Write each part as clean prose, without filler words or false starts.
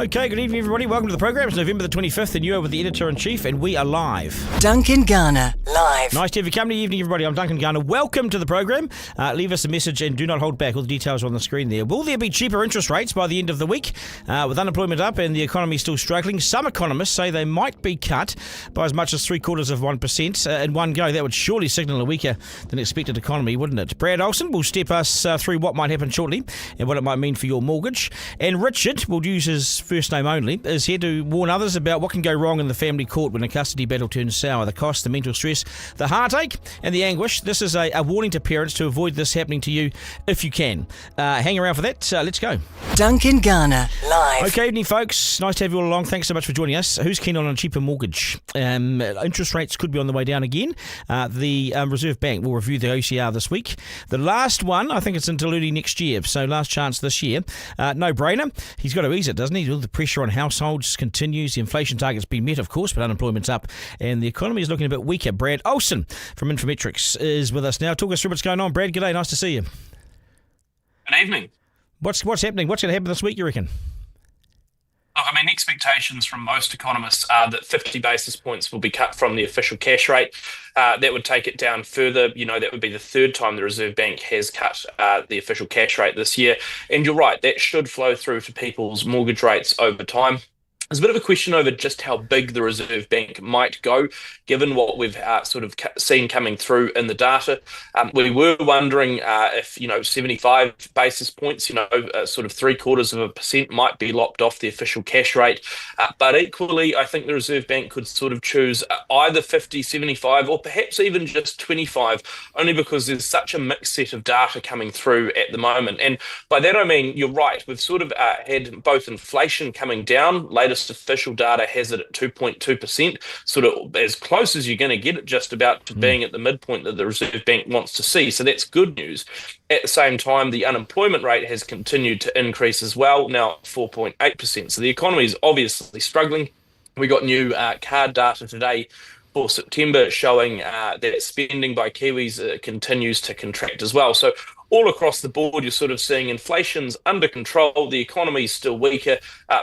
Okay, good evening, everybody. Welcome to the program. It's November the 25th, and you are with the Editor-in-Chief, and we are live. Duncan, Garner, live. Nice to have you company. Evening, everybody. I'm Duncan, Garner. Welcome to the program. Leave us a message and do not hold back. All the details are on the screen there. Will there be cheaper interest rates by the end of the week? With unemployment up and the economy still struggling, some economists say they might be cut by as much as 0.75% in one go. That would surely signal a weaker than expected economy, wouldn't it? Brad Olsen will step us through what might happen shortly and what it might mean for your mortgage. And Richard, we'll use his first name only, is here to warn others about what can go wrong in the family court when a custody battle turns sour. The cost, the mental stress, the heartache and the anguish. This is a warning to parents to avoid this happening to you if you can. Hang around for that. Let's go. Duncan, Garner, live. Okay, evening folks. Nice to have you all along. Thanks so much for joining us. Who's keen on a cheaper mortgage? Interest rates could be on the way down again. The Reserve Bank will review the OCR this week. The last one, I think it's until early next year, so last chance this year. No brainer. He's got to ease it, doesn't he? All the pressure on households continues. The inflation target's been met, of course, but unemployment's up and the economy is looking a bit weaker. Brad Olsen from Infometrics is with us now. Talk us through what's going on. Brad, g'day. Nice to see you. Good evening. What's happening? What's going to happen this week, you reckon? Look, I mean, expectations from most economists are that 50 basis points will be cut from the official cash rate. That would take it down further. You know, that would be the third time the Reserve Bank has cut the official cash rate this year. And you're right, that should flow through to people's mortgage rates over time. There's a bit of a question over just how big the Reserve Bank might go, given what we've sort of seen coming through in the data. We were wondering if, 75 basis points, sort of 0.75% might be lopped off the official cash rate. But equally, I think the Reserve Bank could sort of choose either 50, 75, or perhaps even just 25, only because there's such a mixed set of data coming through at the moment. And by that, I mean, you're right, we've sort of had both inflation coming down. Latest official data has it at 2.2%, sort of as close as you're going to get it, just about to being at the midpoint that the Reserve Bank wants to see. So that's good news. At the same time, the unemployment rate has continued to increase as well, now at 4.8%. So the economy is obviously struggling. We got new card data today for September showing that spending by Kiwis continues to contract as well. So all across the board, you're sort of seeing inflation's under control, the economy's still weaker.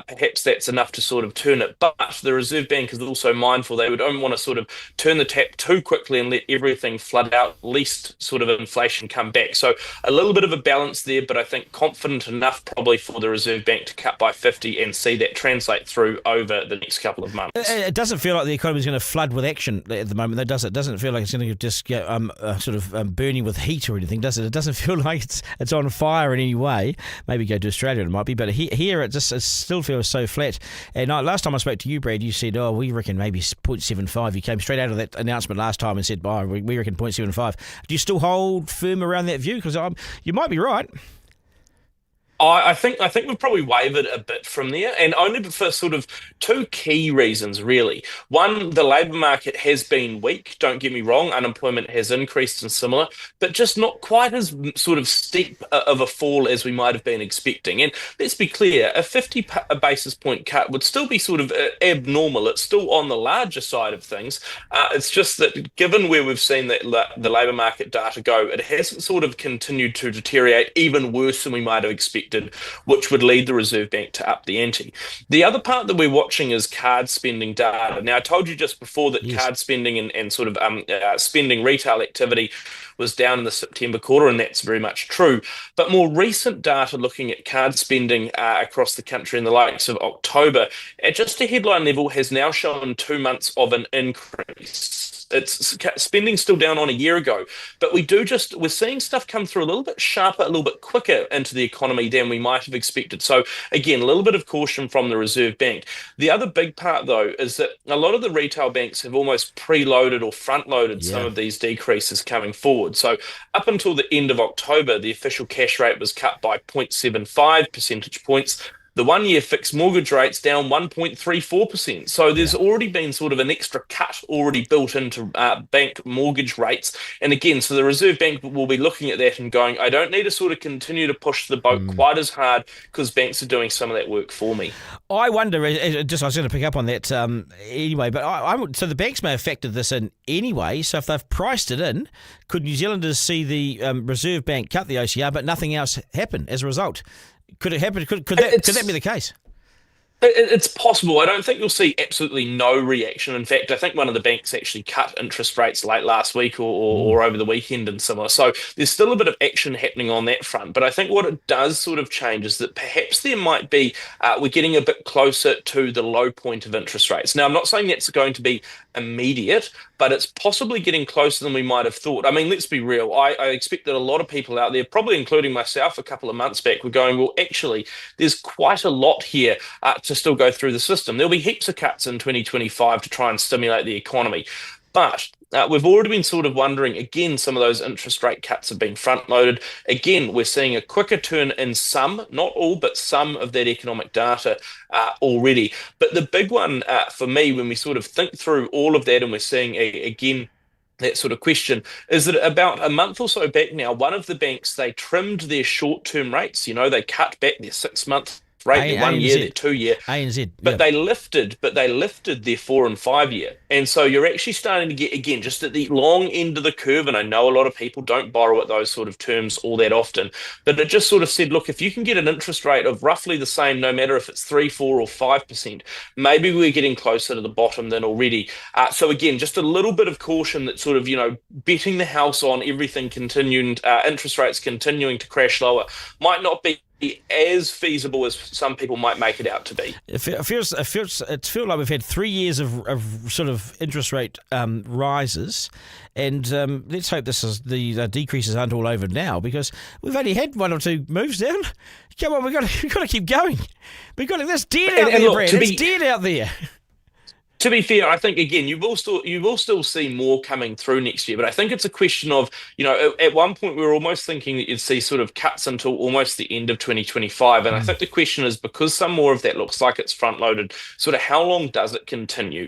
Perhaps that's enough to sort of turn it. But the Reserve Bank is also mindful they don't want to sort of turn the tap too quickly and let everything flood out, lest sort of inflation come back. So a little bit of a balance there, but I think confident enough probably for the Reserve Bank to cut by 50 and see that translate through over the next couple of months. It doesn't feel like the economy is going to flood with action at the moment, though, does it? It doesn't feel like it's going to just get sort of burning with heat or anything, does it? It doesn't feel like it's on fire in any way. Maybe go to Australia, it might be, but here it still feels so flat. And last time I spoke to you, Brad, you said, we reckon maybe 0.75. You came straight out of that announcement last time and said, we reckon 0.75. Do you still hold firm around that view? Because you might be right. I think we've probably wavered a bit from there, and only for sort of two key reasons, really. One, the labour market has been weak, don't get me wrong, unemployment has increased and similar, but just not quite as sort of steep of a fall as we might have been expecting. And let's be clear, a 50 basis point cut would still be sort of abnormal. It's still on the larger side of things. It's just that given where we've seen the labour market data go, it hasn't sort of continued to deteriorate even worse than we might have expected, which would lead the Reserve Bank to up the ante. The other part that we're watching is card spending data. Now, I told you just before that card spending and sort of spending retail activity was down in the September quarter, and that's very much true. But more recent data looking at card spending across the country in the likes of October, at just a headline level, has now shown 2 months of an increase. It's spending still down on a year ago, but we're seeing stuff come through a little bit sharper, a little bit quicker into the economy than we might have expected. So again, a little bit of caution from the Reserve Bank. The other big part, though, is that a lot of the retail banks have almost preloaded or front-loaded some of these decreases coming forward. So up until the end of October, the official cash rate was cut by 0.75 percentage points. The one-year fixed mortgage rate's down 1.34%. So there's already been sort of an extra cut already built into bank mortgage rates. And again, so the Reserve Bank will be looking at that and going, I don't need to sort of continue to push the boat quite as hard because banks are doing some of that work for me. I wonder, I was going to pick up on that anyway, but so the banks may have factored this in anyway. So if they've priced it in, could New Zealanders see the Reserve Bank cut the OCR, but nothing else happen as a result? Could it happen? Could that be the case? It's possible. I don't think you'll see absolutely no reaction. In fact, I think one of the banks actually cut interest rates late last week or over the weekend and similar. So there's still a bit of action happening on that front. But I think what it does sort of change is that perhaps there might be, we're getting a bit closer to the low point of interest rates. Now, I'm not saying that's going to be immediate, but it's possibly getting closer than we might have thought. I mean, let's be real. I expect that a lot of people out there, probably including myself a couple of months back, were going, well, actually, there's quite a lot here to still go through the system. There'll be heaps of cuts in 2025 to try and stimulate the economy. But we've already been sort of wondering, again, some of those interest rate cuts have been front loaded. Again, we're seeing a quicker turn in some, not all, but some of that economic data already. But the big one for me, when we sort of think through all of that and we're seeing, again, that sort of question is that about a month or so back now, one of the banks, they trimmed their short-term rates. They cut back their 6 month rate, their 1 year, their 2 year. ANZ, but they lifted their 4 and 5 year. And so you're actually starting to get, again, just at the long end of the curve. And I know a lot of people don't borrow at those sort of terms all that often, but it just sort of said, look, if you can get an interest rate of roughly the same, no matter if it's 3, 4, or 5%, maybe we're getting closer to the bottom than already. So again, just a little bit of caution that sort of, betting the house on everything continuing, interest rates continuing to crash lower might not be as feasible as some people might make it out to be. It feels like we've had 3 years of sort of interest rate rises, and let's hope the decreases aren't all over now, because we've only had one or two moves down. Come on, we've got to keep going. That's dead out there, Brad. It's dead out there. To be fair, I think again you will still see more coming through next year, but I think it's a question of, at one point we were almost thinking that you'd see sort of cuts until almost the end of 2025, and I think the question is, because some more of that looks like it's front loaded, sort of how long does it continue,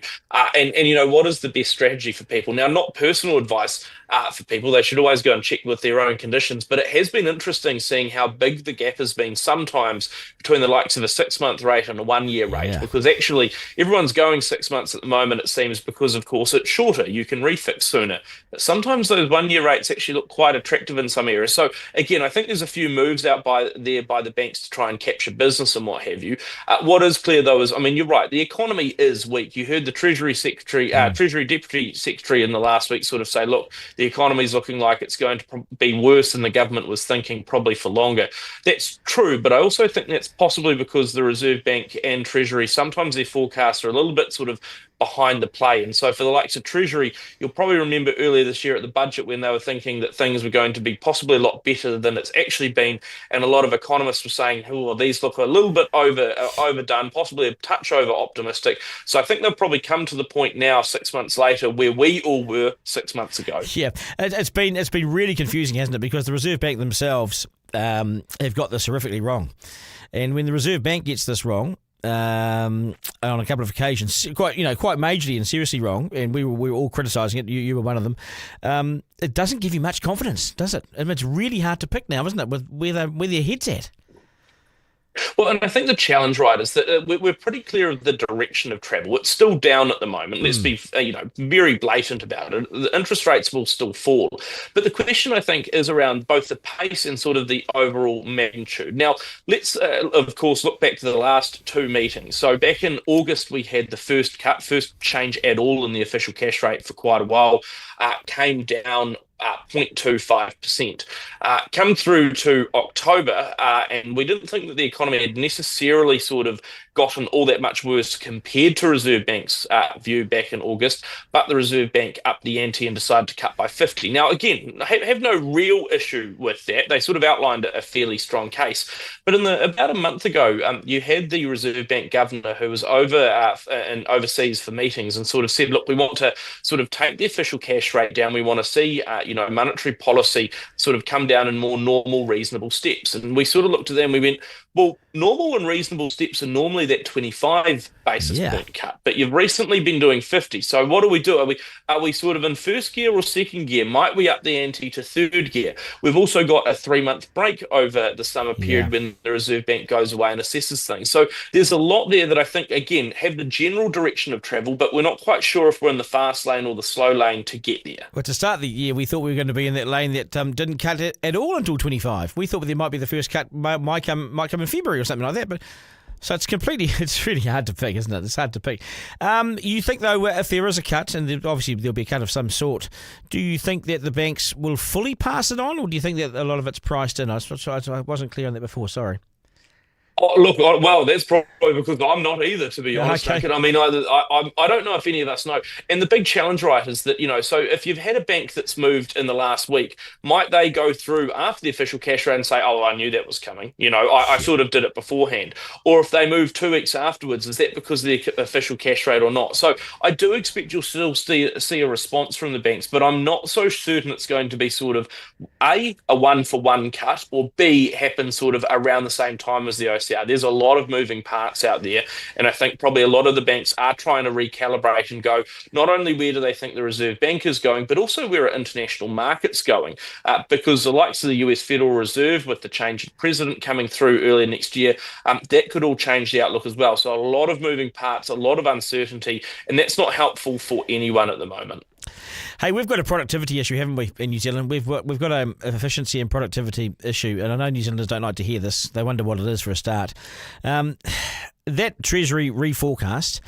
and what is the best strategy for people? Now, not personal advice for people; they should always go and check with their own conditions. But it has been interesting seeing how big the gap has been sometimes between the likes of a 6 month rate and a 1 year rate, because actually everyone's going 6 months at the moment, it seems, because of course it's shorter, you can refix sooner. But sometimes those 1 year rates actually look quite attractive in some areas. So again, I think there's a few moves out by the banks to try and capture business and what have you. What is clear though is, I mean, you're right, the economy is weak. You heard the Treasury Deputy Secretary in the last week sort of say, look, the economy is looking like it's going to be worse than the government was thinking, probably for longer. That's true, but I also think that's possibly because the Reserve Bank and Treasury, sometimes their forecasts are a little bit sort of behind the play. And so for the likes of Treasury, you'll probably remember earlier this year at the budget when they were thinking that things were going to be possibly a lot better than it's actually been. And a lot of economists were saying, oh, well, these look a little bit overdone, possibly a touch over optimistic. So I think they'll probably come to the point now, 6 months later, where we all were 6 months ago. Yeah, it's been really confusing, hasn't it? Because the Reserve Bank themselves have got this horrifically wrong. And when the Reserve Bank gets this wrong, on a couple of occasions, quite majorly and seriously wrong, and we were all criticising it. You were one of them. It doesn't give you much confidence, does it? I mean, it's really hard to pick now, isn't it? With where their head's at. Well, and I think the challenge, right, is that we're pretty clear of the direction of travel. It's still down at the moment. Let's be, very blatant about it. The interest rates will still fall. But the question, I think, is around both the pace and sort of the overall magnitude. Now, let's, of course, look back to the last two meetings. So back in August, we had the first change at all in the official cash rate for quite a while, came down 0.25%. Come through to October, and we didn't think that the economy had necessarily sort of gotten all that much worse compared to Reserve Bank's view back in August, but the Reserve Bank upped the ante and decided to cut by 50. Now, again, have no real issue with that. They sort of outlined a fairly strong case. But about a month ago, you had the Reserve Bank governor who was overseas for meetings and sort of said, look, we want to sort of take the official cash rate down. We want to see, monetary policy sort of come down in more normal, reasonable steps. And we sort of looked at them and we went, well, normal and reasonable steps are normally that 25 basis point cut, but you've recently been doing 50. So what do we do? Are we sort of in first gear or second gear? Might we up the ante to third gear? We've also got a 3-month break over the summer period when the Reserve Bank goes away and assesses things. So there's a lot there that I think, again, have the general direction of travel, but we're not quite sure if we're in the fast lane or the slow lane to get there. Well, to start the year, we thought we were going to be in that lane that didn't cut it at all until 25. We thought there might be the first cut might come in February or something like that, but So it's really hard to pick, isn't it? It's hard to pick. You think, though, if there is a cut, and obviously there'll be a cut of some sort, do you think that the banks will fully pass it on, or do you think that a lot of it's priced in? I wasn't clear on that before, sorry. Oh, look, well, that's probably because I'm not either, to be honest, Okay. Duncan. I mean, I don't know if any of us know. And the big challenge, right, is that, so if you've had a bank that's moved in the last week, might they go through after the official cash rate and say, oh, I knew that was coming. I sort of did it beforehand. Or if they move 2 weeks afterwards, is that because of the official cash rate or not? So I do expect you'll still see a response from the banks, but I'm not so certain it's going to be sort of a one-for-one cut, or B, happen sort of around the same time as the OCR. There's a lot of moving parts out there, and I think probably a lot of the banks are trying to recalibrate and go not only where do they think the Reserve Bank is going, but also where are international markets going, because the likes of the US Federal Reserve, with the change of president coming through early next year, that could all change the outlook as well. So a lot of moving parts, a lot of uncertainty, and that's not helpful for anyone at the moment. Hey, we've got a productivity issue, haven't we, in New Zealand? We've got an efficiency and productivity issue, and I know New Zealanders don't like to hear this. They wonder what it is for a start. That Treasury reforecast,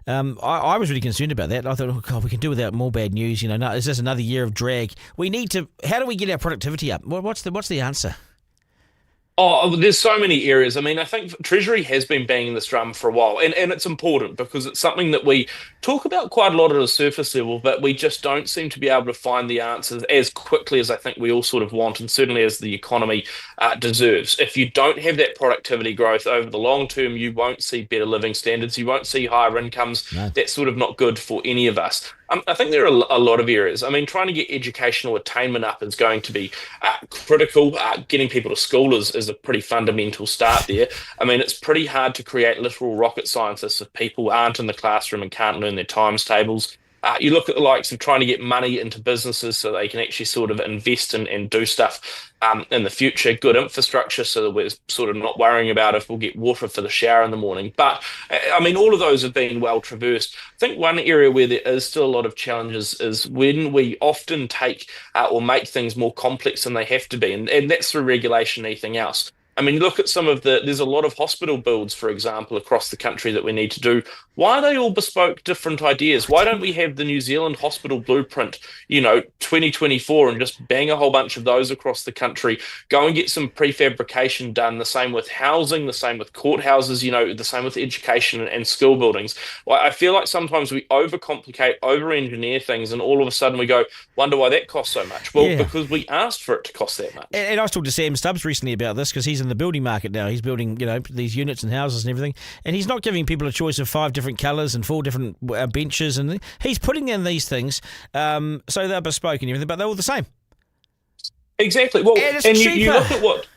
I was really concerned about that. I thought, oh God, we can do without more bad news. No, is this another year of drag? We need to. How do we get our productivity up? What's the answer? Oh, there's so many areas. I mean, I think Treasury has been banging this drum for a while, and it's important because it's something that we talk about quite a lot at a surface level, but we just don't seem to be able to find the answers as quickly as I think we all sort of want, and certainly as the economy deserves. If you don't have that productivity growth over the long term, you won't see better living standards, you won't see higher incomes. No. That's sort of not good for any of us. I think there are a lot of areas. I mean, trying to get educational attainment up is going to be critical. Getting people to school is a pretty fundamental start there. I mean, it's pretty hard to create literal rocket scientists if people aren't in the classroom and can't learn their times tables. You look at the likes of trying to get money into businesses so they can actually sort of invest and do stuff in the future, good infrastructure so that we're sort of not worrying about if we'll get water for the shower in the morning. But, I mean, all of those have been well traversed. I think one area where there is still a lot of challenges is when we often take or make things more complex than they have to be, and that's through regulation and anything else. I mean, look at there's a lot of hospital builds, for example, across the country that we need to do. Why are they all bespoke different ideas? Why don't we have the New Zealand hospital blueprint, 2024, and just bang a whole bunch of those across the country, go and get some prefabrication done, the same with housing, the same with courthouses, the same with education and school buildings. Well, I feel like sometimes we overcomplicate, over-engineer things, and all of a sudden we go, wonder why that costs so much. Well, because we asked for it to cost that much. And I was talking to Sam Stubbs recently about this because he's in the building market now. He's building, these units and houses and everything, and he's not giving people a choice of 5 different colours and 4 different benches, and he's putting in these things so they're bespoke and everything, but they're all the same. Exactly. Well, and you look at what.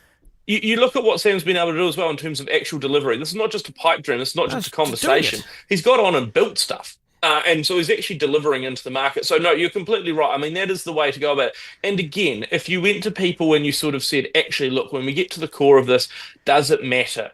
You look at what Sam's been able to do as well in terms of actual delivery. This is not just a pipe dream. This is not just a conversation. He's got on and built stuff. And so he's actually delivering into the market. So no, you're completely right. I mean, that is the way to go about it. And again, if you went to people and you sort of said, actually, look, when we get to the core of this, does it matter?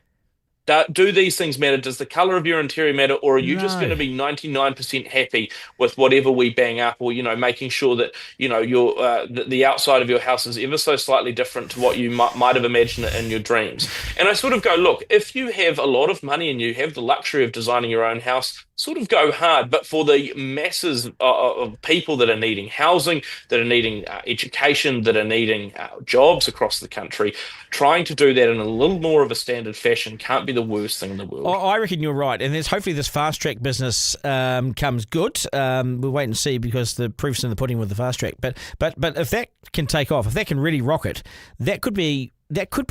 Do these things matter? Does the color of your interior matter, or are you just going to be 99% happy with whatever we bang up, or making sure that your the outside of your house is ever so slightly different to what you might have imagined it in your dreams? And I sort of go, look, if you have a lot of money and you have the luxury of designing your own house, sort of go hard. But for the masses of people that are needing housing, that are needing education, that are needing jobs across the country, trying to do that in a little more of a standard fashion can't be the worst thing in the world. I reckon you're right, and hopefully this fast track business comes good. We'll wait and see because the proof's in the pudding with the fast track. But if that can take off, if that can really rocket, that could be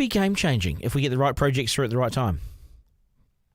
game changing if we get the right projects through at the right time.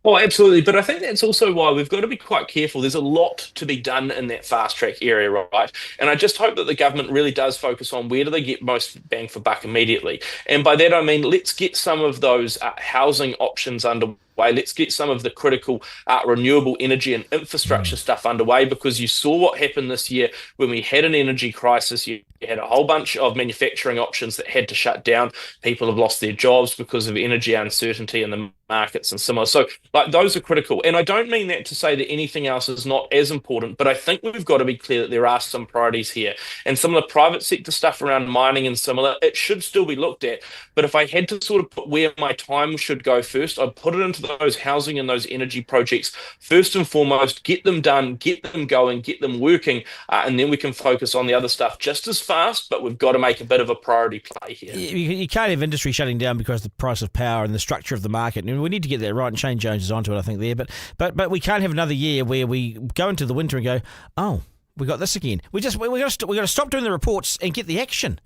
Oh, absolutely. But I think that's also why we've got to be quite careful. There's a lot to be done in that fast track area, right? And I just hope that the government really does focus on where do they get most bang for buck immediately. And by that, I mean, let's get some of those housing options underway. Let's get some of the critical renewable energy and infrastructure stuff underway, because you saw what happened this year when we had an energy crisis. You You had a whole bunch of manufacturing options that had to shut down. People have lost their jobs because of energy uncertainty in the markets and similar. So, like, those are critical. And I don't mean that to say that anything else is not as important, but I think we've got to be clear that there are some priorities here. And some of the private sector stuff around mining and similar, it should still be looked at. But if I had to sort of put where my time should go first, I'd put it into those housing and those energy projects first and foremost, get them done, get them going, get them working, and then we can focus on the other stuff just as fast, but we've got to make a bit of a priority play here. You can't have industry shutting down because of the price of power and the structure of the market. And we need to get that right, and Shane Jones is onto it, I think, there. But we can't have another year where we go into the winter and go, oh, we got this again. We got to stop doing the reports and get the action.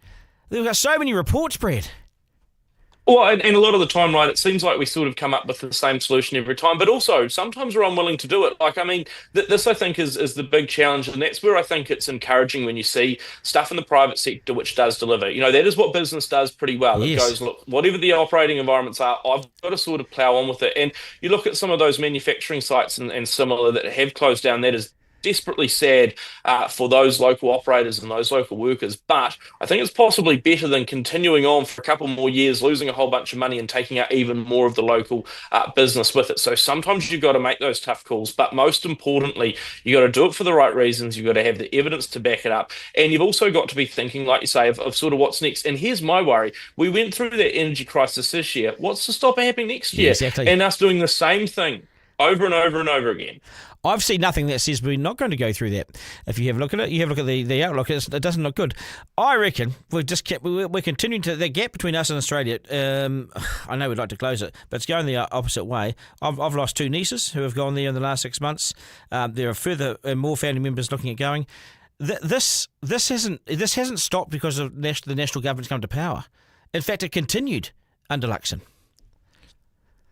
We've got so many reports, Brad. Well, and a lot of the time, right, it seems like we sort of come up with the same solution every time, but also sometimes we're unwilling to do it. Like, I mean, this I think is the big challenge, and that's where I think it's encouraging when you see stuff in the private sector which does deliver. You know, that is what business does pretty well. Yes. It goes, look, whatever the operating environments are, I've got to sort of plow on with it. And you look at some of those manufacturing sites and similar that have closed down, that is desperately sad for those local operators and those local workers. But I think it's possibly better than continuing on for a couple more years, losing a whole bunch of money and taking out even more of the local business with it. So sometimes you've got to make those tough calls. But most importantly, you've got to do it for the right reasons. You've got to have the evidence to back it up. And you've also got to be thinking, like you say, of sort of what's next. And here's my worry. We went through that energy crisis this year. What's to stop it happening next year? Exactly. And us doing the same thing over and over and over again. I've seen nothing that says we're not going to go through that. If you have a look at it, you have a look at the outlook, it doesn't look good. I reckon we're continuing to, the gap between us and Australia, I know we'd like to close it, but it's going the opposite way. I've lost two nieces who have gone there in the last 6 months. There are further and more family members looking at going. This hasn't stopped because of the national government's come to power. In fact, it continued under Luxon.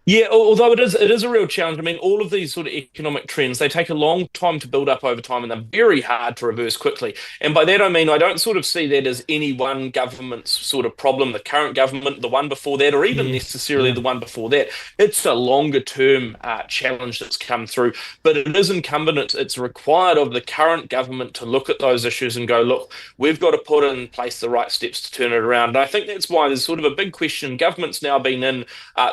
Yeah, although it is a real challenge. I mean, all of these sort of economic trends, they take a long time to build up over time, and they're very hard to reverse quickly. And by that I mean I don't sort of see that as any one government's sort of problem, the current government, the one before that, or even necessarily the one before that. It's a longer term challenge that's come through, but it is incumbent, it's required of the current government to look at those issues and go, look, we've got to put in place the right steps to turn it around. And I think that's why there's sort of a big question. Government's now been in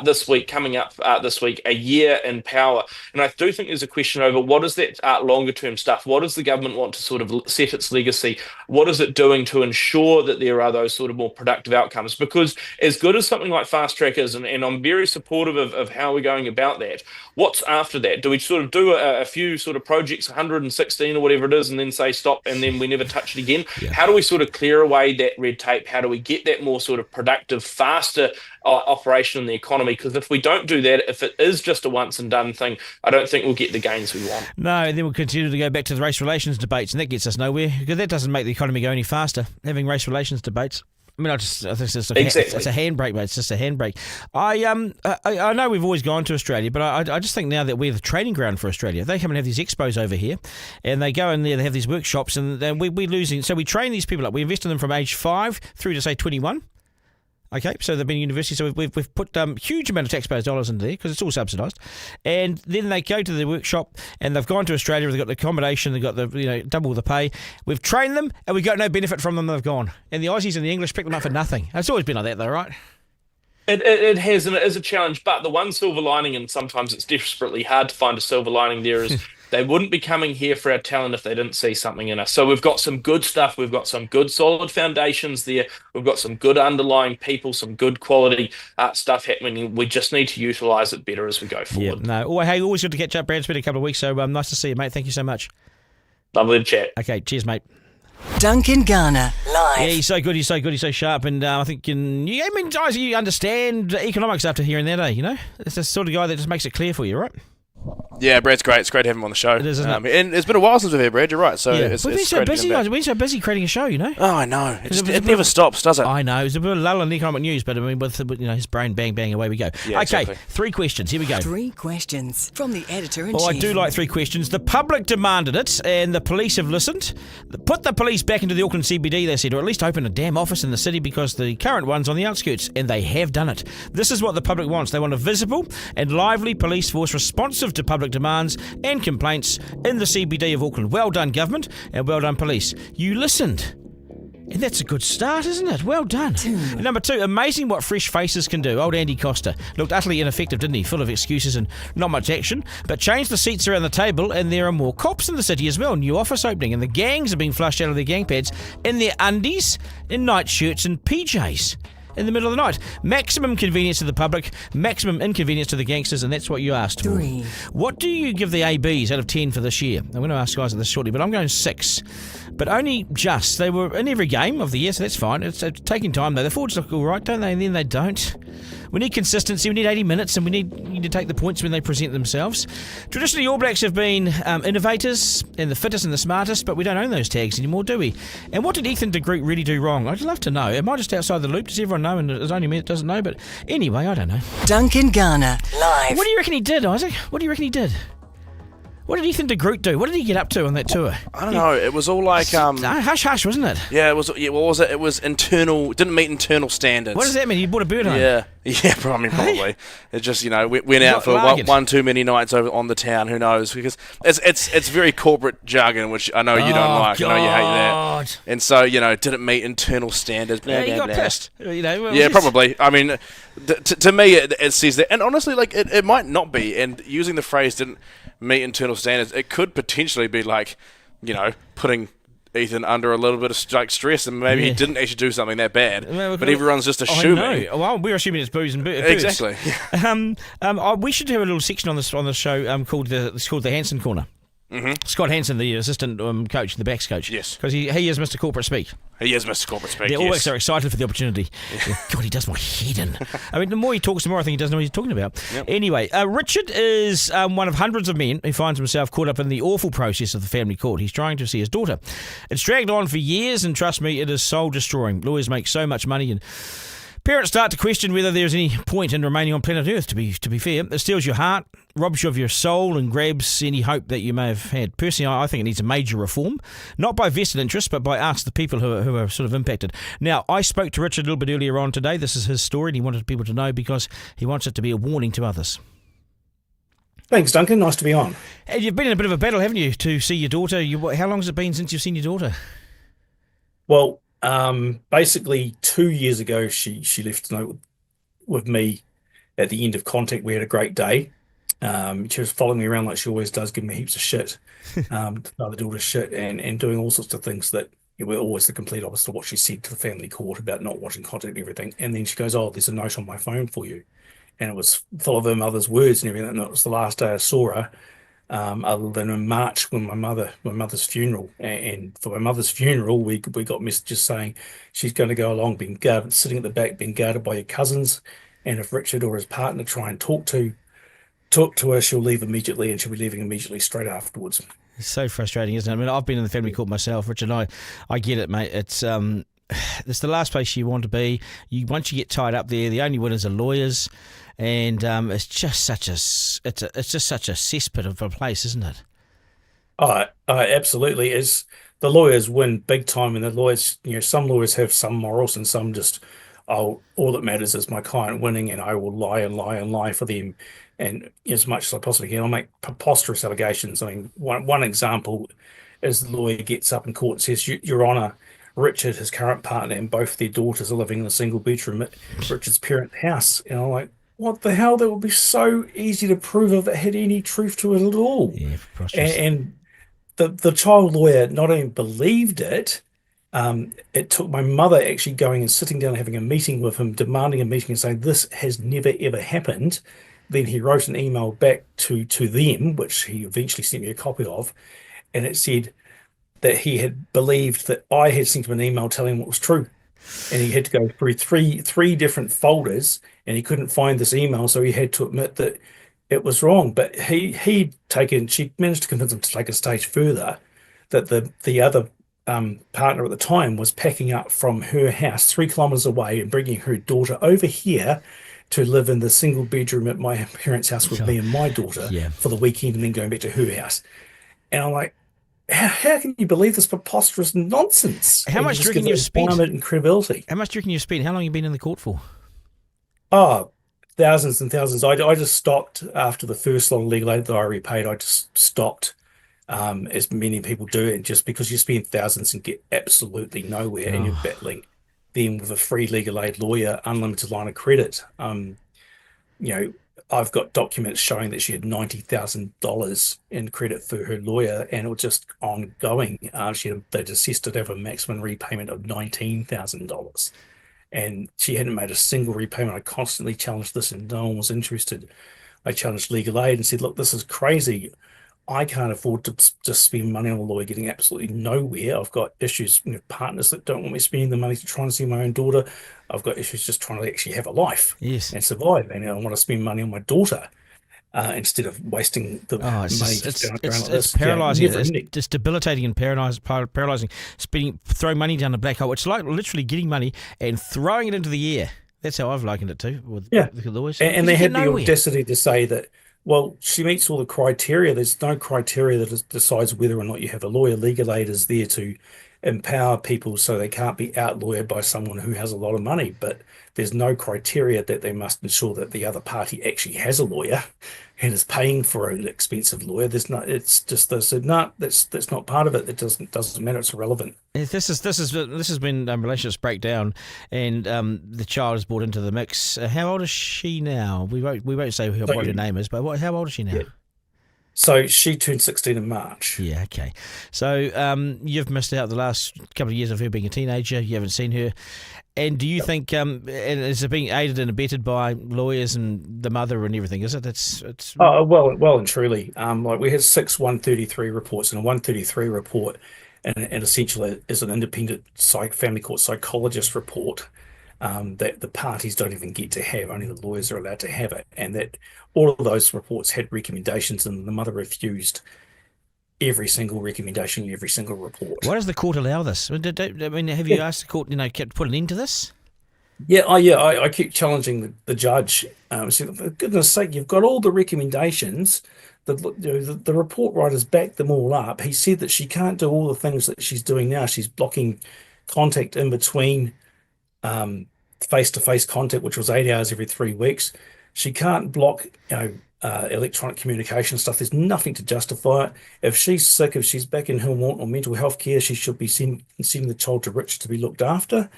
this week, coming up this week, a year in power. And I do think there's a question over what is that longer term stuff? What does the government want to sort of set its legacy? What is it doing to ensure that there are those sort of more productive outcomes? Because as good as something like Fast Track is, and I'm very supportive of how we're going about that, what's after that? Do we sort of do a few sort of projects, 116 or whatever it is, and then say stop, and then we never touch it again? Yeah. How do we sort of clear away that red tape? How do we get that more sort of productive, faster operation in the economy? Because if we don't do that, if it is just a once and done thing, I don't think we'll get the gains we want. No, and then we'll continue to go back to the race relations debates, and that gets us nowhere, because that doesn't make the economy go any faster, having race relations debates. I mean, I think it's just it's a handbrake, mate. It's just a handbrake. I know we've always gone to Australia, but I just think now that we're the training ground for Australia. They come and have these expos over here, and they go in there, they have these workshops, and then we're losing. So we train these people up. We invest in them from age 5 through to, say, 21. Okay, so they've been in university, so we've put huge amount of taxpayers' dollars into there because it's all subsidised, and then they go to the workshop and they've gone to Australia. They've got the accommodation, they've got the double the pay. We've trained them and we got no benefit from them. They've gone, and the Aussies and the English pick them up for nothing. It's always been like that, though, right? It has, and it is a challenge. But the one silver lining, and sometimes it's desperately hard to find a silver lining there, is they wouldn't be coming here for our talent if they didn't see something in us. So we've got some good stuff. We've got some good solid foundations there. We've got some good underlying people, some good quality stuff happening. We just need to utilise it better as we go forward. Yeah, no. Hey, always good to catch up, Brad. It's been a couple of weeks, so nice to see you, mate. Thank you so much. Lovely to chat. Okay, cheers, mate. Duncan Garner, live. Yeah, he's so good, he's so sharp, and I think you understand economics after hearing that, you know? It's the sort of guy that just makes it clear for you, right? Yeah, Brad's great. It's great to have him on the show. It is, isn't it? And it's been a while since we've had Brad, you're right. So it's we've been so busy, guys. We've been so busy creating a show, you know? Oh, I know. It never stops, does it? I know. It's a bit of a lull in economic news, but I mean, with his brain bang, away we go. Yeah, okay, exactly. 3 questions. Here we go. 3 questions from the editor-in-chief. Well, I do like 3 questions. The public demanded it, and the police have listened. Put the police back into the Auckland CBD, they said, or at least open a damn office in the city because the current one's on the outskirts, and they have done it. This is what the public wants. They want a visible and lively police force responsive to public demands and complaints in the CBD of Auckland. Well done, government, and well done, police. You listened. And that's a good start, isn't it? Well done. And number 2, amazing what fresh faces can do. Old Andy Costa looked utterly ineffective, didn't he? Full of excuses and not much action. But changed the seats around the table, and there are more cops in the city as well. New office opening, and the gangs are being flushed out of their gang pads in their undies, in nightshirts and PJs. In the middle of the night. Maximum convenience to the public, maximum inconvenience to the gangsters, and that's what you asked for. 3. What do you give the ABs out of 10 for this year? I'm going to ask guys this shortly, but I'm going 6. But only just. They were in every game of the year, so that's fine. It's taking time, though. The forwards look all right, don't they? And then they don't. We need consistency. We need 80 minutes, and we need to take the points when they present themselves. Traditionally, All Blacks have been innovators and the fittest and the smartest, but we don't own those tags anymore, do we? And what did Ethan de Groot really do wrong? I'd love to know. Am I just outside the loop? Does everyone know? And it's only me that doesn't know. But anyway, I don't know. Duncan Garner, live. What do you reckon he did, Isaac? What do you reckon he did? What did Ethan de Groot do? What did he get up to on that tour? I don't know. It was all like hush hush, wasn't it? Yeah, it was. Yeah, what was it? It was internal. Didn't meet internal standards. What does that mean? You bought a bird home? Yeah, probably. It just went out for one too many nights over on the town. Who knows? Because it's very corporate jargon, which I know you don't like. God. I know you hate that. And so didn't meet internal standards. Blah, Yeah, you blah, got blah. pissed. Yeah, probably. I mean, to me, it says that. And honestly, it might not be. And using the phrase "didn't meet internal standards," it could potentially be putting Ethan under a little bit of stress, and maybe he didn't actually do something that bad. But everyone's just assuming. I know. Well, we're assuming it's booze and birds. Exactly. We should have a little section on the show called the Hansen Corner. Mm-hmm. Scott Hansen, the assistant coach, the backs coach. Yes. Because he is Mr. Corporate Speak. He is Mr. Corporate Speak. All Blacks are excited for the opportunity. God, he does my head in. I mean, the more he talks, the more I think he doesn't know what he's talking about. Yep. Anyway, Richard is one of hundreds of men who finds himself caught up in the awful process of the family court. He's trying to see his daughter. It's dragged on for years, and trust me, it is soul-destroying. Lawyers make so much money, and parents start to question whether there's any point in remaining on planet Earth, to be fair. It steals your heart, robs you of your soul, and grabs any hope that you may have had. Personally, I think it needs a major reform, not by vested interest, but by us, the people who are sort of impacted. Now, I spoke to Richard a little bit earlier on today. This is his story, and he wanted people to know because he wants it to be a warning to others. Thanks, Duncan. Nice to be on. And you've been in a bit of a battle, haven't you, to see your daughter? How long has it been since you've seen your daughter? Well, basically 2 years ago, she left a note with me at the end of contact. We had a great day. She was following me around like she always does, giving me heaps of shit, other daughter's shit, and doing all sorts of things that were always the complete opposite of what she said to the family court about not watching contact and everything. And then she goes, "Oh, there's a note on my phone for you," and it was full of her mother's words and everything. And it was the last day I saw her. Other than in March when my mother's funeral, and for my mother's funeral we got messages saying she's going to go along, being guarded, sitting at the back, being guarded by your cousins, and if Richard or his partner try and talk to her, she'll leave immediately, and she'll be leaving immediately straight afterwards. It's so frustrating, isn't it? I mean, I've been in the family court myself, Richard. I get it, mate. It's the last place you want to be. Once you get tied up there, the only winners are lawyers. And it's just such a cesspit of a place, isn't it? Oh, absolutely. As the lawyers win big time, and the lawyers, some lawyers have some morals, and some just, all that matters is my client winning, and I will lie and lie and lie for them, and as much as I possibly can. I'll make preposterous allegations. I mean, one example is the lawyer gets up in court and says, "Your Honour, Richard, his current partner, and both their daughters are living in a single bedroom at Richard's parent house," and I'm like, what the hell? That would be so easy to prove if it had any truth to it at all. Yeah, and the child lawyer not only believed it, it took my mother actually going and sitting down and having a meeting with him, demanding a meeting and saying, "This has never, ever happened." Then he wrote an email back to them, which he eventually sent me a copy of, and it said that he had believed that I had sent him an email telling him what was true. And he had to go through three different folders, and he couldn't find this email, so he had to admit that it was wrong. But she managed to convince him to take a stage further, that the other partner at the time was packing up from her house 3 kilometers away and bringing her daughter over here to live in the single bedroom at my parents' house with me and my daughter for the weekend, and then going back to her house. And I'm like, how can you believe this preposterous nonsense? How much do you reckon you've spent? And credibility. How much do you reckon you've spent? How long have you been in the court for? Oh, thousands and thousands. I just stopped after the first lot of legal aid that I repaid. I just stopped as many people do, and just because you spend thousands and get absolutely nowhere, and you're Oh, battling them with a free legal aid lawyer, unlimited line of credit. You know, I've got documents showing that she had $90,000 in credit for her lawyer, and it was just ongoing. They assessed her to have a maximum repayment of $19,000, and she hadn't made a single repayment. I constantly challenged this, and no one was interested. I challenged legal aid and said, "Look, this is crazy. I can't afford to just spend money on a lawyer getting absolutely nowhere. I've got issues with partners that don't want me spending the money to try and see my own daughter. I've got issues just trying to actually have a life yes. and survive. And I want to spend money on my daughter instead of wasting the Oh, it's money just just it's going it's like it's this. Yeah, paralyzing. never It's ending. just debilitating and paralyzing. Spending throwing money down a black hole. It's like literally getting money and throwing it into the air. That's how I've likened it to with Yeah. the lawyers. And Because they you get had the nowhere. audacity to say that, well, she meets all the criteria. There's no criteria that decides whether or not you have a lawyer. Legal aid is there to empower people so they can't be out-lawyered by someone who has a lot of money. But there's no criteria that they must ensure that the other party actually has a lawyer and is paying for an expensive lawyer. There's not. It's just they said, no, that's not part of it. It doesn't matter. It's irrelevant. This is when relationships break down, and the child is brought into the mix. How old is she now? We won't say So what her name is, but how old is she now? yeah. So she turned 16 in March. Yeah, okay. So you've missed out the last couple of years of her being a teenager. You haven't seen her. And do you think and is it being aided and abetted by lawyers and the mother and everything? Is it? It's Oh, well and truly. Like we had six 133 reports, and a 133 report, and essentially is an independent family court psychologist report that the parties don't even get to have. Only the lawyers are allowed to have it, and that all of those reports had recommendations, and the mother refused every single recommendation in every single report. why does the court allow this? Have you asked the court? Kept put an end to this? Yeah, I keep challenging the judge. Saying, for goodness sake, you've got all the recommendations. The report writers backed them all up. He said that she can't do all the things that she's doing now. She's blocking contact in between um, face-to-face contact, which was 8 hours every 3 weeks. She can't block, electronic communication stuff. There's nothing to justify it. If she's sick, if she's back in Hillmont or mental health care, she should be sending the child to Rich to be looked after.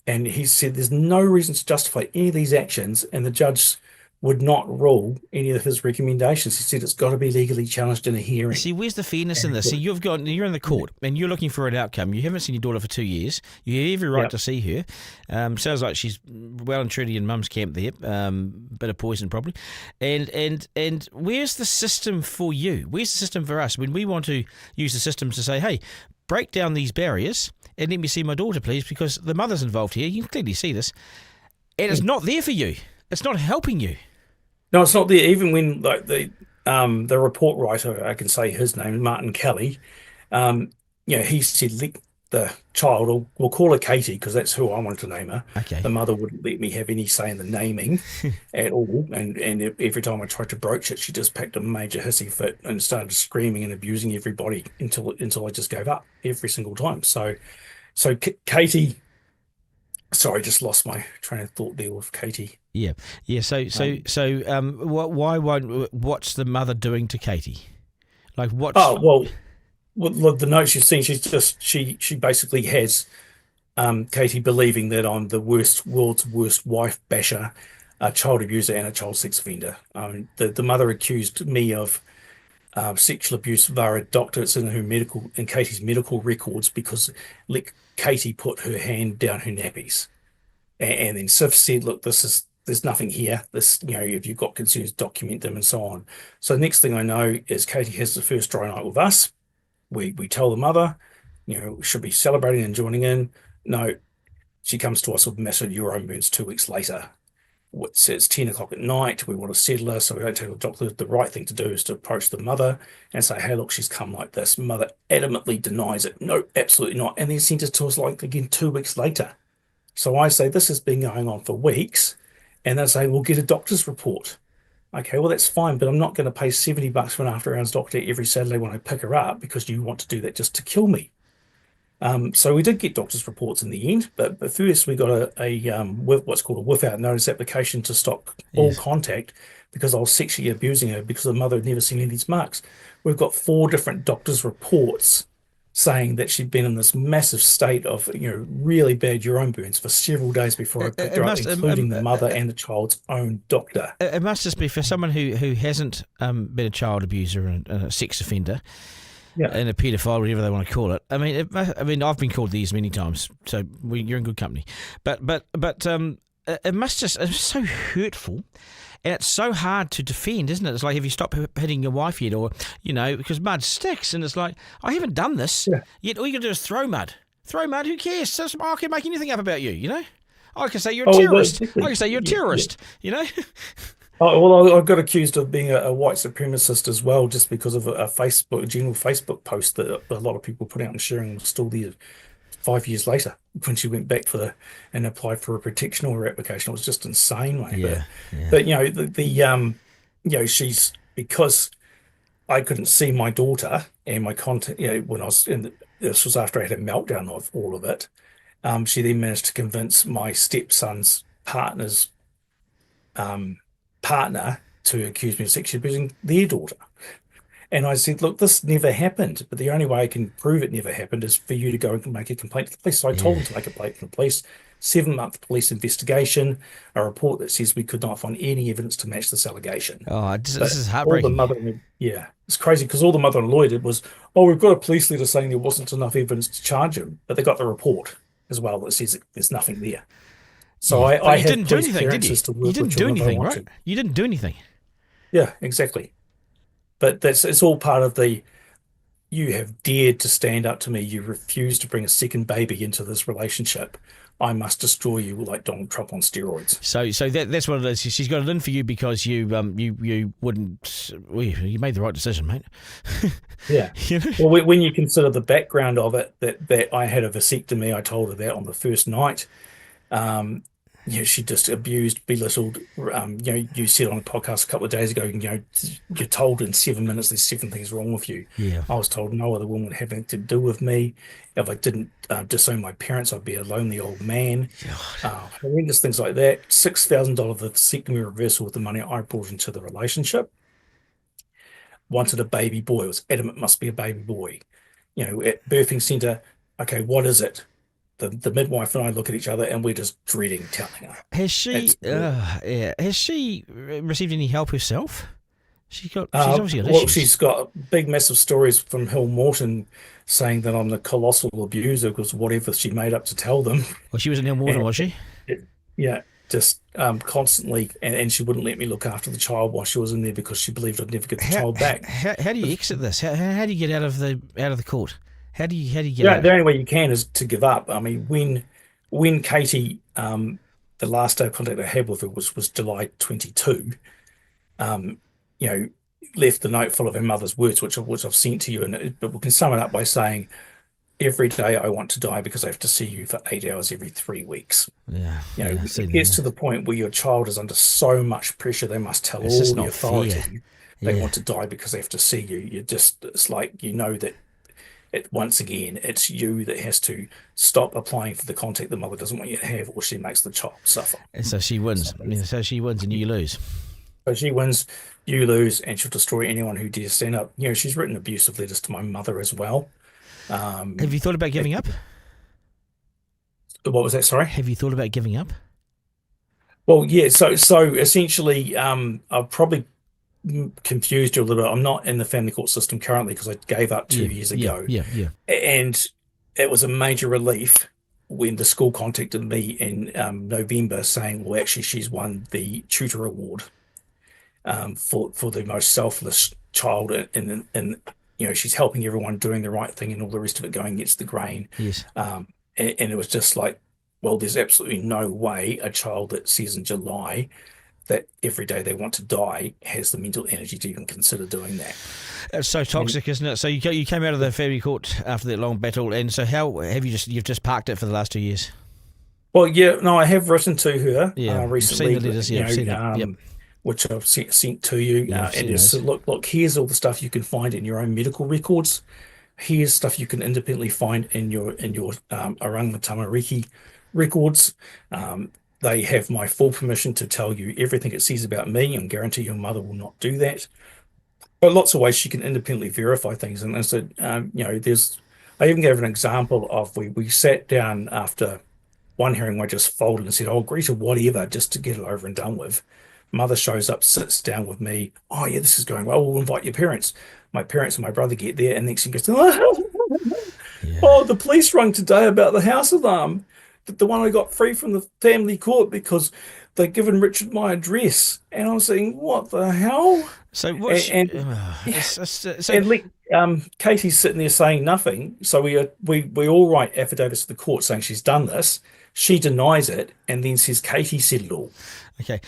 And he said there's no reason to justify any of these actions, and the judge would not rule any of his recommendations. He said it's got to be legally challenged in a You hearing. see, where's the fairness in And this? See, you're in the court and you're looking for an outcome. You haven't seen your daughter for 2 years. You have every right yeah, to see her. Sounds like she's well and truly in mum's camp there. Bit of poison probably. And where's the system for you? Where's the system for us when we want to use the system to say, hey, break down these barriers and let me see my daughter, please, because the mother's involved here. You can clearly see this, and it's not there for you. It's not helping you. no, it's not there. Even when like the report writer, I can say his name, Martin Kelly, um, he said let the child, or we'll call her Katie because that's who I wanted to name her. Okay. The mother wouldn't let me have any say in the naming at all, and every time I tried to broach it, she just packed a major hissy fit and started screaming and abusing everybody until I just gave up every single time. So Katie, sorry, just lost my train of thought there with Katie. Yeah, yeah. Um, Why won't? What's the mother doing to Katie? Like, what's? oh well, with the notes you've seen, she basically has Katie believing that I'm the world's worst wife basher, a child abuser, and a child sex offender. The mother accused me of sexual abuse via a doctor. It's in Katie's medical records because like Katie put her hand down her nappies, and then Sif said, "Look, there's nothing here. If you've got concerns, document them and so on." So the next thing I know is Katie has the first dry night with us. We tell the mother, should be celebrating and joining in. No, she comes to us with massive urine burns 2 weeks later. It says 10 o'clock at night. We want to settle her, so we don't tell the doctor. The right thing to do is to approach the mother and say, hey, look, she's come like this. Mother adamantly denies it. No, absolutely not. And then sends it to us like again 2 weeks later. So I say, this has been going on for weeks. And they say, we'll get a doctor's report. Okay, well, that's fine, but I'm not going to pay $70 for an after hours doctor every Saturday when I pick her up because you want to do that just to kill me. So we did get doctor's reports in the end, but first we got with what's called a without notice application to stop all Yes. contact because I was sexually abusing her because the mother had never seen any of these marks. We've got four different doctor's reports saying that she'd been in this massive state of, really bad urine burns for several days before I picked It her up, must. including the mother and the child's own doctor. It must just be for someone who hasn't been a child abuser and a sex offender Yeah. and a paedophile, whatever they want to call it. I mean, I've been called these many times, so you're in good company. But it must just it's so hurtful. And it's so hard to defend, isn't it? It's like, have you stopped hitting your wife yet? Or, because mud sticks. And it's like, I haven't done this. Yeah. Yet all you can do is throw mud. Throw mud, who cares? I can make anything up about you, I can say you're a Oh, well, terrorist. exactly. I can say you're a Yeah. terrorist. Oh, well, I got accused of being a white supremacist as well, just because of a general Facebook post that a lot of people put out and sharing was still there 5 years later when she went back and applied for a protection order application. It was just insane, mate. Yeah, But she's because I couldn't see my daughter and my contact, when I was this was after I had a meltdown of all of it. She then managed to convince my stepson's um, partner to accuse me of sexually abusing their daughter. And I said, look, this never happened, but the only way I can prove it never happened is for you to go and make a complaint to the police. So I told them to make a complaint to the police. 7-month police investigation, a report that says we could not find any evidence to match this allegation. Oh, this But is all the heartbreaking. mother, yeah, it's crazy because all the mother and lawyer did was, oh, we've got a police letter saying there wasn't enough evidence to charge him, but they got the report as well that says there's nothing there. So But I you have didn't do police anything, did you? clearances to You work didn't with do children if I anything, want right? to. You didn't do anything. Yeah, exactly. But it's all part of you have dared to stand up to me. You refuse to bring a second baby into this relationship. I must destroy you like Donald Trump on steroids. So that's what it is. She's got it in for you because you wouldn't. Well, you made the right decision, mate. Yeah. You know? Well, when you consider the background of it, that I had a vasectomy, I told her that on the first night. She just abused, belittled. You said on a podcast a couple of days ago, you're told in 7 minutes there's 7 things wrong with you. Yeah. I was told no other woman would have anything to do with me. If I didn't disown my parents, I'd be a lonely old man. Horrendous things like that. $6,000 of vasectomy reversal with the money I brought into the relationship. Wanted a baby boy. I was adamant it must be a baby boy. At birthing center, okay, what is it? The midwife and I look at each other and we're just dreading telling her. Has she? Has she received any help herself? She's obviously got Well, issues. she's got big, massive stories from Hill Morton saying that I'm the colossal abuser because whatever she made up to tell them. Well, she was in Neil Morton, was she? Yeah, just constantly, and she wouldn't let me look after the child while she was in there because she believed I'd never get the child back. How do you exit this? How do you get out of the court? How do you get Yeah, out? the only way you can is to give up. I mean, when Katie, the last day of contact I had with her was July 22. Um, left the note full of her mother's words, which I've sent to you, but we can sum it up by saying, every day I want to die because I have to see you for 8 hours every 3 weeks. Yeah, I see It that, gets yeah. to the point where your child is under so much pressure they must tell It's all just the not authority fair. they Yeah. want to die because they have to see you. It's like that once again it's you that has to stop applying for the contact the mother doesn't want you to have, or she makes the child suffer. And so she wins. So she wins and you lose. So she wins, you lose, and she'll destroy anyone who dares stand up. She's written abusive letters to my mother as well. Have you thought about giving up? What was that? Sorry. Have you thought about giving up? Well, yeah. So essentially, I've probably confused you a little bit. I'm not in the family court system currently because I gave up 2 years ago. Yeah. And it was a major relief when the school contacted me in November saying, well, actually, she's won the tutor award for the most selfless child. And she's helping everyone doing the right thing and all the rest of it going against the grain. Yes. And it was just like, well, there's absolutely no way a child that says in July that every day they want to die has the mental energy to even consider doing that. It's so toxic, isn't it? So you came out of the family court after that long battle, and so how have you've just parked it for the last 2 years? Well, yeah, no, I have written to her recently, I've seen the letters, I've seen it. Yep. which I've sent to you. Yeah, I've And seen just those. said, look, here's all the stuff you can find in your own medical records. Here's stuff you can independently find in your Oranga Tamariki records. They have my full permission to tell you everything it says about me, and guarantee your mother will not do that. But lots of ways she can independently verify things. And I said, I even gave an example of we sat down after one hearing. I just folded and said, I'll agree to whatever just to get it over and done with. Mother shows up, sits down with me. Oh, yeah, this is going well. We'll invite your parents. My parents and my brother get there, and next thing goes, oh, the police rang today about the house alarm, the one I got free from the family court because they'd given Richard my address. And I was saying, what the hell? So what's Katie's sitting there saying nothing. So we all write affidavits to the court saying she's done this. She denies it and then says Katie said it all. Okay,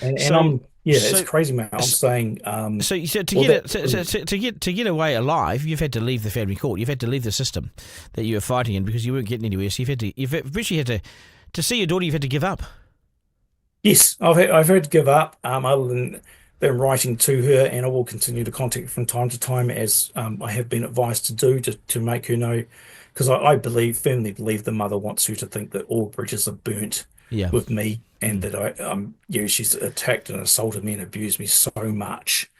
it's crazy, man. I'm saying. So you said to get away alive, you've had to leave the family court. You've had to leave the system that you were fighting in because you weren't getting anywhere. So you've actually had to see your daughter. You've had to give up. Yes, I've had to give up. Other than writing to her, and I will continue to contact her from time to time as I have been advised to do to make her know, because I firmly believe the mother wants her to think that all bridges are burnt with me, and that she's attacked and assaulted me and abused me so much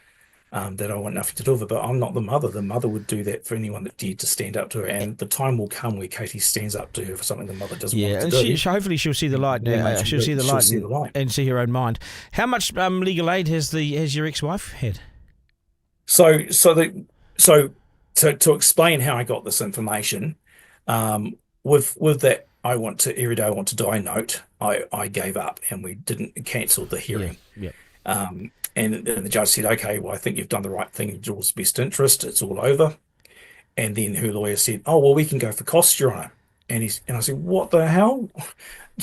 that I want nothing to do with it. But I'm not the mother. The mother would do that for anyone that dared to stand up to her, and the time will come where Katie stands up to her for something the mother doesn't want to do. Hopefully she'll see the light. She'll see the light and see her own mind. How much legal aid has your ex-wife had? So to explain how I got this information, with that every day I want to die note, I gave up and we didn't cancel the hearing. Yeah. And the judge said, okay, well, I think you've done the right thing in your daughter's best interest. It's all over. And then her lawyer said, oh, well, we can go for costs, Your Honour. And I said, what the hell?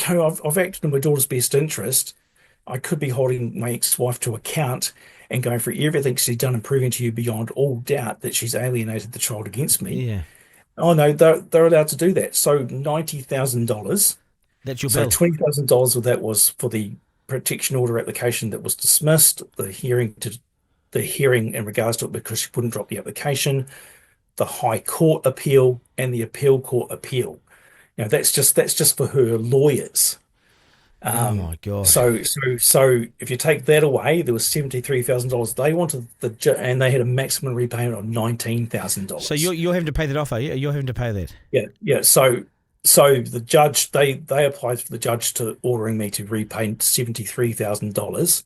I've acted in my daughter's best interest. I could be holding my ex-wife to account and going for everything she's done and proving to you beyond all doubt that she's alienated the child against me. Yeah. Oh, no, they're allowed to do that. So $90,000. That's your bill. So $20,000 of that was for the protection order application that was dismissed, the hearing in regards to it because she wouldn't drop the application, the High Court appeal, and the appeal court appeal. That's just for her lawyers. Oh my God! So if you take that away, there was $73,000. They wanted and they had a maximum repayment of $19,000. So you're having to pay that off, are you? You're having to pay that. Yeah. So the judge, they applied for the judge to ordering me to repay $73,000,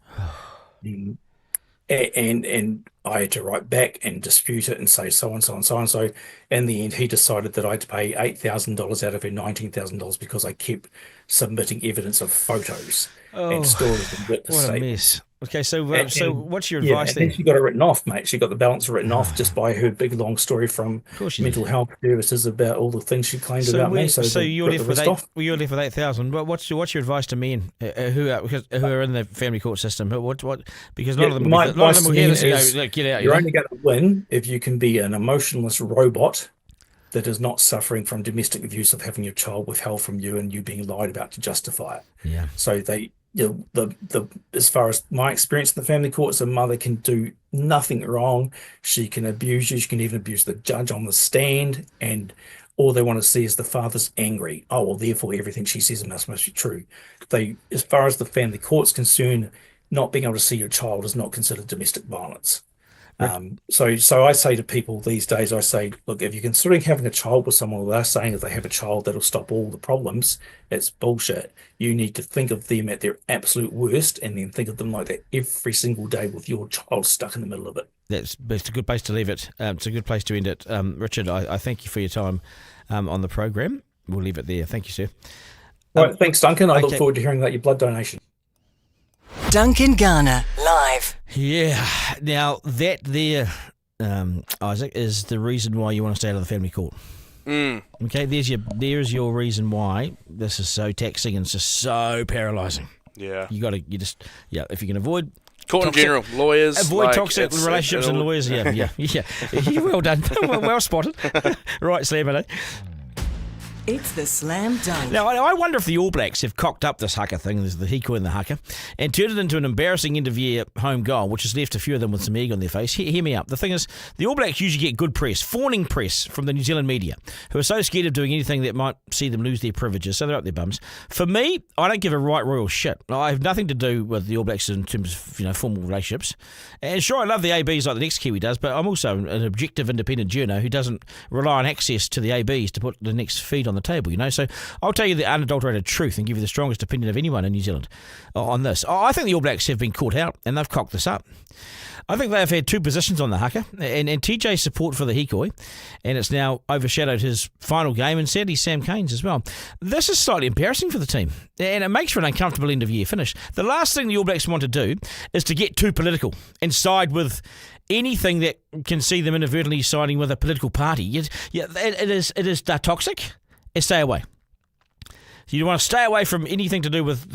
and I had to write back and dispute it and say so and so and so and so. In the end, he decided that I had to pay $8,000 out of her $19,000 because I kept submitting evidence of photos and stories and witness What a statements. mess. Okay, so what's your advice then? then? She got it written off, mate. She got the balance written off just by her big long story from mental health services about all the things she claimed about me. So you're left with 8,000. But what's your advice to men who are in the family court system? Because a lot of them will hear this and go, look, get out. You're only going to win if you can be an emotionless robot that is not suffering from domestic abuse of having your child withheld from you and you being lied about to justify it. Yeah. So as far as my experience in the family courts, a mother can do nothing wrong. She can abuse you. She can even abuse the judge on the stand, and all they want to see is the father's angry. Oh, well, therefore everything she says must be true. As far as the family court's concerned, not being able to see your child is not considered domestic violence. So I say to people these days, I say, look, if you're considering having a child with someone, they're saying if they have a child that'll stop all the problems, it's bullshit. You need to think of them at their absolute worst and then think of them like that every single day with your child stuck in the middle of it. It's a good place to leave it. It's a good place to end it. Richard, I thank you for your time on the program. We'll leave it there. Thank you, sir. Right, thanks, Duncan. I look forward to hearing about your blood donation. Duncan Garner, live. Yeah. Now, that there, Isaac, is the reason why you want to stay out of the family court. Okay, there's your reason why this is so taxing and it's just so paralysing. Yeah. If you can avoid court in general, lawyers. Avoid toxic relationships and lawyers. Yeah. Well done. well spotted. Right, Slam, It's the Slam Dunk. Now, I wonder if the All Blacks have cocked up this haka thing, there's the hiko and the haka, and turned it into an embarrassing end-of-year home goal, which has left a few of them with some egg on their face. Hear me out. The thing is, the All Blacks usually get good press, fawning press from the New Zealand media, who are so scared of doing anything that might see them lose their privileges, so they're up their bums. For me, I don't give a right royal shit. I have nothing to do with the All Blacks in terms of formal relationships. And sure, I love the ABs like the next Kiwi does, but I'm also an objective, independent journo who doesn't rely on access to the ABs to put the next feed on the table, So I'll tell you the unadulterated truth and give you the strongest opinion of anyone in New Zealand on this. I think the All Blacks have been caught out and they've cocked this up. I think they have had two positions on the haka, and TJ's support for the hikoi, and it's now overshadowed his final game, and sadly Sam Cane's as well. This is slightly embarrassing for the team, and it makes for an uncomfortable end-of-year finish. The last thing the All Blacks want to do is to get too political and side with anything that can see them inadvertently siding with a political party. It is toxic. Stay away. You want to stay away from anything to do with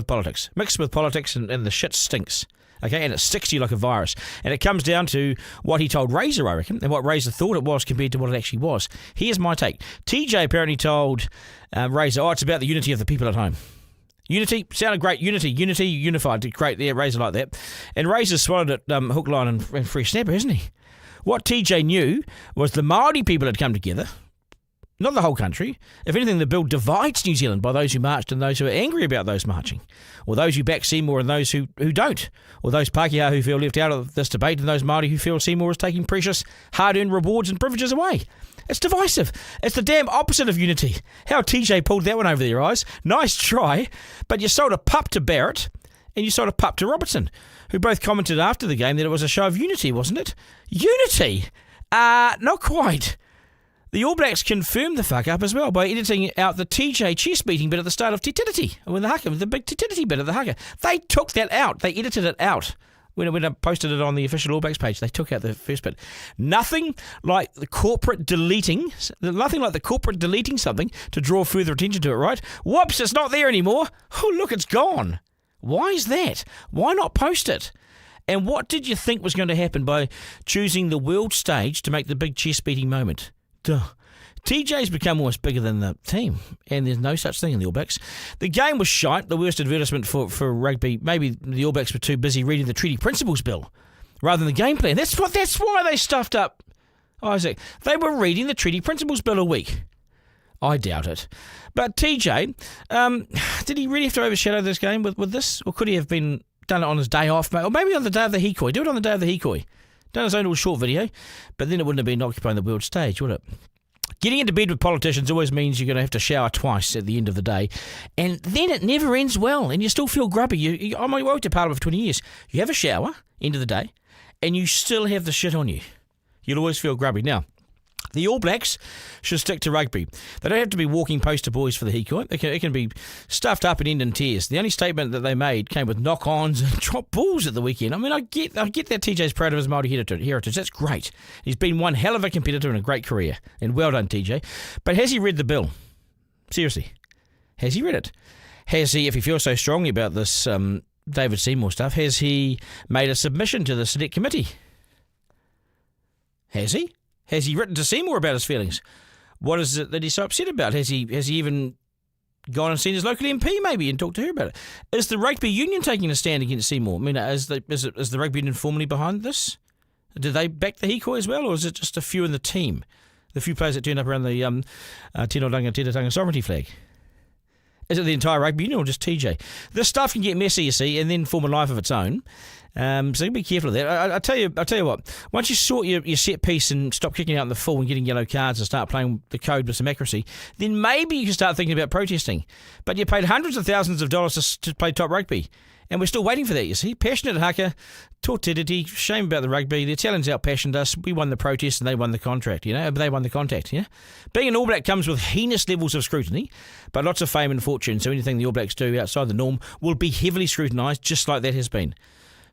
politics. Mixed with politics and the shit stinks. Okay, and it sticks to you like a virus. And it comes down to what he told Razor, I reckon, and what Razor thought it was compared to what it actually was. Here's my take. TJ apparently told Razor, it's about the unity of the people at home. Unity, sounded great. Unity, unified. Great there, Razor like that. And Razor swallowed it hook, line and free snapper, hasn't he? What TJ knew was the Māori people had come together, not the whole country. If anything, the bill divides New Zealand by those who marched and those who are angry about those marching, or those who back Seymour and those who don't, or those Pākehā who feel left out of this debate and those Māori who feel Seymour is taking precious, hard-earned rewards and privileges away. It's divisive. It's the damn opposite of unity. How TJ pulled that one over their eyes. Nice try, but you sold a pup to Barrett and you sold a pup to Robertson, who both commented after the game that it was a show of unity, wasn't it? Unity? Not quite. The All Blacks confirmed the fuck up as well by editing out the TJ chest beating bit at the start of Titiriti, when the haka, the big Titiriti bit of the haka. They took that out. They edited it out. When I posted it on the official All Blacks page, they took out the first bit. Nothing like the corporate deleting something to draw further attention to it, right? Whoops, it's not there anymore. Oh, look, it's gone. Why is that? Why not post it? And what did you think was going to happen by choosing the world stage to make the big chest beating moment? Duh. TJ's become almost bigger than the team, and there's no such thing in the All Blacks. The game was shite, the worst advertisement for rugby. Maybe the All Blacks were too busy reading the Treaty Principles Bill rather than the game plan. That's why they stuffed up Isaac. They were reading the Treaty Principles Bill a week. I doubt it. But TJ, did he really have to overshadow this game with this? Or could he have done it on his day off? Or maybe on the day of the hikoi. Do it on the day of the hikoi. Done his own little short video, but then it wouldn't have been occupying the world stage, would it? Getting into bed with politicians always means you're going to have to shower twice at the end of the day, and then it never ends well, and you still feel grubby. I worked at Parliament for 20 years. You have a shower, end of the day, and you still have the shit on you. You'll always feel grubby. Now, the All Blacks should stick to rugby. They don't have to be walking poster boys for the hikoi. It can be stuffed up and end in tears. The only statement that they made came with knock-ons and drop balls at the weekend. I mean, I get that TJ's proud of his Māori heritage. That's great. He's been one hell of a competitor in a great career. And well done, TJ. But has he read the bill? Seriously. Has he read it? Has he, if he feels so strongly about this David Seymour stuff, has he made a submission to the Select Committee? Has he? Has he written to Seymour about his feelings? What is it that he's so upset about? Has he even gone and seen his local MP maybe and talked to her about it? Is the rugby union taking a stand against Seymour? I mean, is the rugby union formally behind this? Do they back the hikoi as well, or is it just a few in the team? The few players that turned up around the Tino Duncan sovereignty flag? Is it the entire rugby union or just TJ? This stuff can get messy, you see, and then form a life of its own. So be careful of that. I tell you what. Once you sort your set piece and stop kicking out in the full and getting yellow cards and start playing the code with some accuracy, then maybe you can start thinking about protesting. But you paid hundreds of thousands of dollars to play top rugby, and we're still waiting for that. You see, passionate haka, tortidity, shame about the rugby. The Italians out-passioned us. We won the protest and they won the contract. They won the contact. Being an All Black comes with heinous levels of scrutiny, but lots of fame and fortune. So anything the All Blacks do outside the norm will be heavily scrutinised, just like that has been.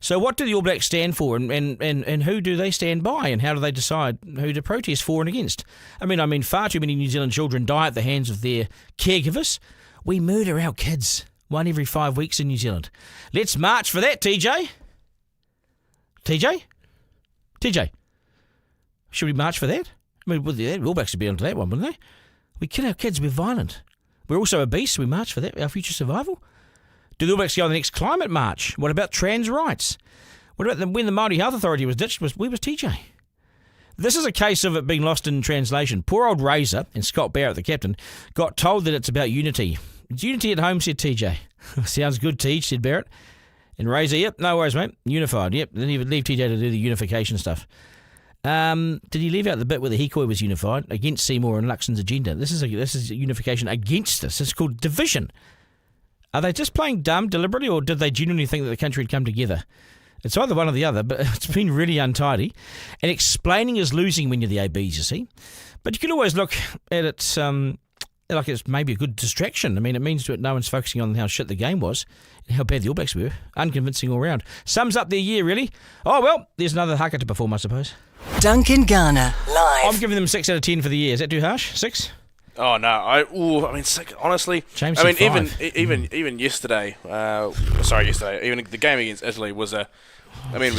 So what do the All Blacks stand for, and who do they stand by, and how do they decide who to protest for and against? I mean, far too many New Zealand children die at the hands of their caregivers. We murder our kids, one every 5 weeks in New Zealand. Let's march for that, TJ. TJ? Should we march for that? I mean, the All Blacks would be onto that one, wouldn't they? We kill our kids, we're violent. We're also obese, we march for that, our future survival. Do the All Blacks go on the next climate march? What about trans rights? What about when the Māori Health Authority was ditched? Where was TJ? This is a case of it being lost in translation. Poor old Razor and Scott Barrett, the captain, got told that it's about unity. It's unity at home, said TJ. Sounds good, Tej, said Barrett. And Razor, yep, no worries, mate. Unified, yep. Then he would leave TJ to do the unification stuff. Did he leave out the bit where the Hikoi was unified against Seymour and Luxon's agenda? This is a unification against us. It's called division. Are they just playing dumb deliberately, or did they genuinely think that the country had come together? It's either one or the other, but it's been really untidy. And explaining is losing when you're the ABs, you see. But you can always look at it like it's maybe a good distraction. I mean, it means that no one's focusing on how shit the game was and how bad the All Blacks were. Unconvincing all round. Sums up their year, really. Oh, well, there's another haka to perform, I suppose. Duncan Garner, live. I'm giving them 6 out of 10 for the year. Is that too harsh? 6? Oh no! I mean, honestly, James I mean, said even yesterday. Yesterday, even the game against Italy was a. I mean,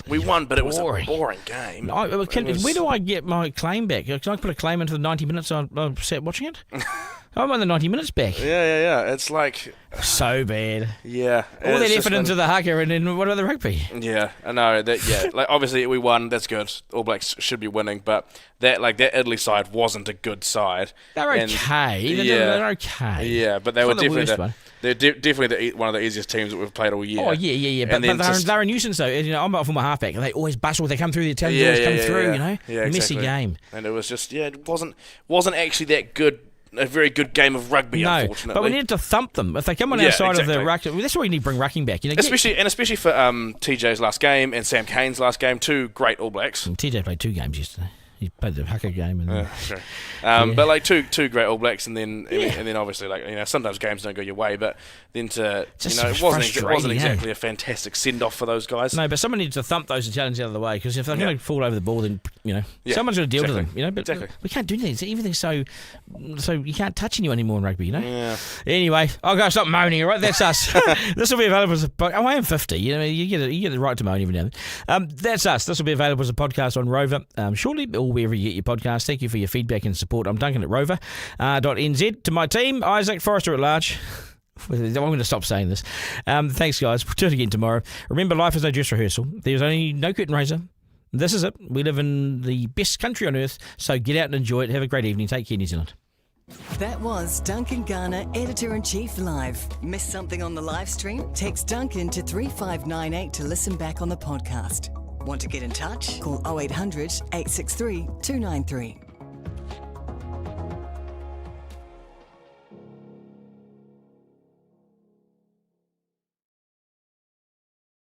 we won, but it was a boring game. Where do I get my claim back? Can I put a claim into the 90 minutes I sat watching it? I want the 90 minutes back. Yeah. It's like so bad. Yeah, all that effort into the haka, and then what about the rugby? Yeah, I know that. Yeah, like obviously we won. That's good. All Blacks should be winning, but that Italy side wasn't a good side. They're okay. They're okay. Yeah, but they were definitely they're definitely one of the easiest teams that we've played all year. Oh yeah. But they're a nuisance though. You know, I'm up for my halfback. They always bustle. They come through the Italians. Always come through. You know, messy game. And it was just it wasn't actually that good. A very good game of rugby, unfortunately. But we needed to thump them. If they come on our side of the ruck, that's why we need to bring rucking back. You know, especially for TJ's last game and Sam Cane's last game, 2 great All Blacks. TJ played 2 games yesterday. He played the haka game, and but like two great All Blacks, and then obviously sometimes games don't go your way, but then it wasn't exactly a fantastic send off for those guys. No, but someone needs to thump those Italians out of the way, because if they're going to fall over the ball, then someone's going to deal with them. You know, but we can't do anything. Everything's so you can't touch anyone anymore in rugby. You know. Yeah. Anyway, I'll go stop moaning. All right, that's us. This will be available as I am 50. You know, you get the right to moan every now and then. That's us. This will be available as a podcast on Rover shortly, or wherever you get your podcast. Thank you for your feedback and support. I'm Duncan at rover.nz. To my team, Isaac Forrester at large. I'm going to stop saying this. Thanks, guys. We'll do it again tomorrow. Remember, life is no dress rehearsal. There's only no curtain raiser. This is it. We live in the best country on earth, so get out and enjoy it. Have a great evening. Take care, New Zealand. That was Duncan Garner, Editor-in-Chief Live. Missed something on the live stream? Text Duncan to 3598 to listen back on the podcast. Want to get in touch? Call 0800 863 293.